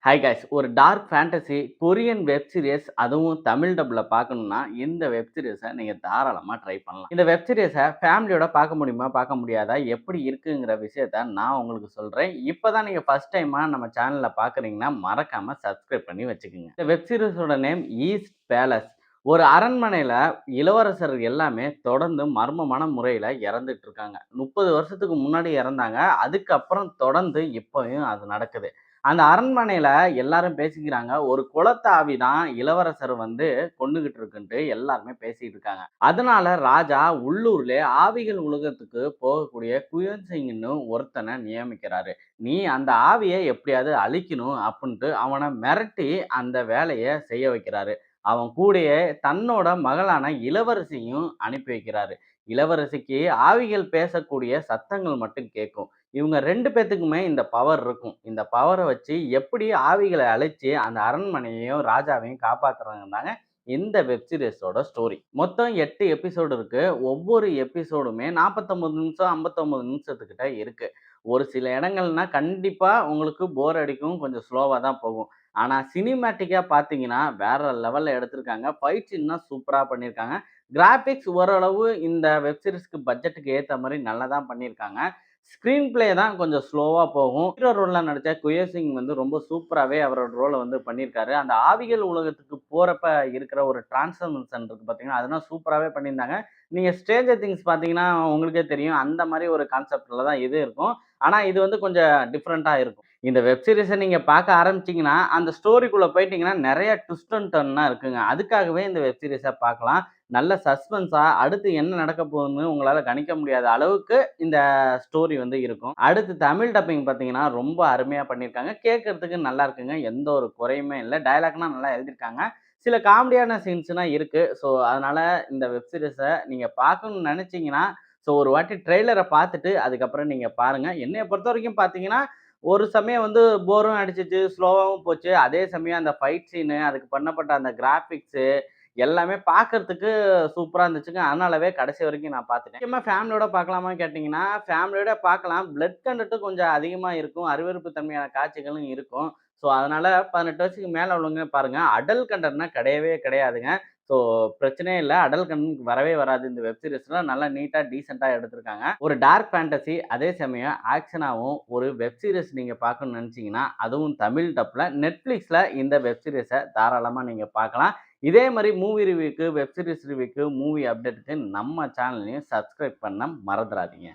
Hi guys! ஒரு dark fantasy Korean web series அதுவும் தமிழ் டப்ல பார்க்கணும்னா, இந்த வெப் சீரிஸ நீங்க தாராளமா ட்ரை பண்ணலாம். இந்த வெப் சீரிஸ ஃபேமிலியோட பார்க்க முடியுமா? பார்க்க முடியாதா? எப்படி இருக்குங்கிற விஷயத்த நான் உங்களுக்கு சொல்றேன். இப்ப தான் நீங்க ஃபர்ஸ்ட் டைமா நம்ம சேனல்ல பார்க்குறீங்கன்னா, மறக்காம சப்ஸ்கிரைப் பண்ணி வச்சுக்கங்க. இந்த வெப் சீரிஸோட நேம் ஈஸ்ட் பேலஸ். ஒரு அரண்மனையில இளவரசர் எல்லாமே தொடர்ந்து மர்மமான முறையில இறந்துட்டு இருக்காங்க. 30 வருஷத்துக்கு முன்னாடி இறந்தாங்க. அதுக்கப்புறம் தொடர்ந்து இப்பயும் அது நடக்குது. அந்த அரண்மனையில எல்லாரும் பேசிக்கிறாங்க. ஒரு குலத்தாவி தான் இளவரசர் கொன்னுகிட்டு இருக்குன்ட்டு எல்லாருமே பேசிட்டு இருக்காங்க. அதனால ராஜா உள்ளூர்லயே ஆவிகள் உலகத்துக்கு போகக்கூடிய குயன் சிங்ன்னு ஒருத்தன நியமிக்கிறாரு. நீ அந்த ஆவிய எப்படியாவது அழிக்கணும் அப்புட்ன்ட்டு அவன மிரட்டி அந்த வேலைய செய்ய வைக்கிறாரு. அவன் கூடயே தன்னோட மகளான இளவரசியும் அனுப்பி வைக்கிறாரு. இளவரசிக்கு ஆவிகள் பேசக்கூடிய சத்தங்கள் மட்டும் கேட்கும். இவங்க 2 பேத்துக்குமே இந்த பவர் இருக்கும். இந்த பவர வச்சு எப்படி ஆவிகள அழிச்சு அந்த அரண்மனையையும், ராஜாவையும் காப்பாத்துறாங்கன்னு தாங்க இந்த வெப் சீரிஸோட ஸ்டோரி. மொத்தம் 8 எபிசோடு இருக்கு. ஒவ்வொரு எபிசோடுமே 49 நிமிஷம், 59 நிமிஷத்துக்கிட்ட இருக்கு. ஒரு சில இடங்கள்னா கண்டிப்பா உங்களுக்கு போர் அடிக்கும். கொஞ்சம் ஸ்லோவா தான் போகும். ஆனா சினிமேட்டிக்கா பார்த்தீங்கன்னா, வேற லெவல்ல எடுத்திருக்காங்க. ஃபைட் சீன்லாம் சூப்பரா பண்ணியிருக்காங்க. கிராபிக்ஸ் ஓரளவு இந்த வெப் சீரிஸ்க்கு பட்ஜெட்டுக்கு ஏத்த மாரி நல்லா தான் பண்ணியிருக்காங்க. ஸ்க்ரீன் பிளே தான் கொஞ்சம் ஸ்லோவா போகும். ஹீரோ ரோல்ல நடிச்ச குயல் சிங் ரொம்ப சூப்பராவே அவரோட ரோல பண்ணியிருக்காரு. அந்த ஆவிகள் உலகத்துக்கு போறப்ப இருக்கிற ஒரு டிரான்ஸ்ஃபர்மேஷன் இருக்கு பார்த்தீங்கன்னா, அதெல்லாம் சூப்பராவே பண்ணியிருந்தாங்க. நீங்க ஸ்ட்ரேஞ்சர் திங்ஸ் பார்த்தீங்கன்னா, உங்களுக்கே தெரியும். அந்த மாரி ஒரு கான்செப்ட்ல தான் இது இருக்கும். ஆனா இது கொஞ்சம் டிஃபரெண்ட்டா இருக்கும். இந்த வெப் சீரிஸ நீங்க பார்க்க ஆரம்பிச்சீங்கன்னா, அந்த ஸ்டோரிக்குள்ள போயிட்டீங்கன்னா, நெறைய ட்விஸ்ட் அண்ட் டர்ன்லாம் இருக்குங்க. அதுக்காகவே இந்த வெப் சீரிஸ பார்க்கலாம். நல்ல சஸ்பென்ஸா அடுத்து என்ன நடக்க போகுதுன்னு உங்களால கணிக்க முடியாத அளவுக்கு இந்த ஸ்டோரி இருக்கும். அடுத்து தமிழ் டப்பிங் பார்த்தீங்கன்னா, ரொம்ப அருமையா பண்ணியிருக்காங்க. கேட்கறதுக்கு நல்லா இருக்குங்க. எந்த ஒரு குறையுமே இல்ல. டயலாக்லாம் நல்லா எழுதியிருக்காங்க. சில காமெடியான சீன்ஸ்லாம் இருக்கு. ஸோ, அதனால இந்த வெப் சீரிஸ நீங்க பார்க்கணும்னு நெனச்சீங்கன்னா, ஸோ ஒரு வாட்டி ட்ரெய்லர பார்த்துட்டு அதுக்கப்புறம் நீங்க பாருங்க. என்னைய பொறுத்தவரைக்கும் பார்த்தீங்கன்னா, ஒரு சமயம் போரும் அடிச்சுச்சு, ஸ்லோவாவும் போச்சு. அதே சமயம் அந்த ஃபைட் சீனு, அதுக்கு பண்ணப்பட்ட அந்த கிராபிக்ஸு எல்லாமே பார்க்கறதுக்கு சூப்பரா இருந்துச்சுங்க. அதனாலவே கடைசி வரைக்கும் நான் பார்த்துட்டேன். முக்கியமா ஃபேமிலியோட பார்க்கலாமான்னு கேட்டீங்கன்னா, ஃபேமிலியோட பார்க்கலாம். பிளட் கன்டென்ட்டும் கொஞ்சம் அதிகமா இருக்கும். அருவருப்பு தன்மையான காட்சிகளும் இருக்கும். ஸோ, அதனால 18 வயசுக்கு மேல உள்ளவங்க பாருங்க. அடல்ட் கன்டென்ட்னா கிடையவே கிடையாதுங்க. ஸோ, பிரச்சனையே இல்ல. அடல்ட் கன்டென்ட் வரவே வராது. இந்த வெப் சீரிஸ்ல நல்லா நீட்டா, டீசென்ட்டா எடுத்திருக்காங்க. ஒரு டார்க் ஃபேண்டசி அதே சமயம் ஆக்ஷனாவும் ஒரு வெப் சீரிஸ் நீங்க பார்க்கணும்னு நெனச்சீங்கன்னா, அதுவும் தமிழ் டப்ல Netflixல இந்த வெப் சீரிஸ தாராளமா நீங்க பார்க்கலாம். இதே மாரி மூவி ரிவ்யூக்கு, வெப் சீரிஸ் ரிவ்யூக்கு, மூவி அப்டேட்க்கு நம்ம சேனலையும் சப்ஸ்கிரைப் பண்ண மறந்துறாதீங்க.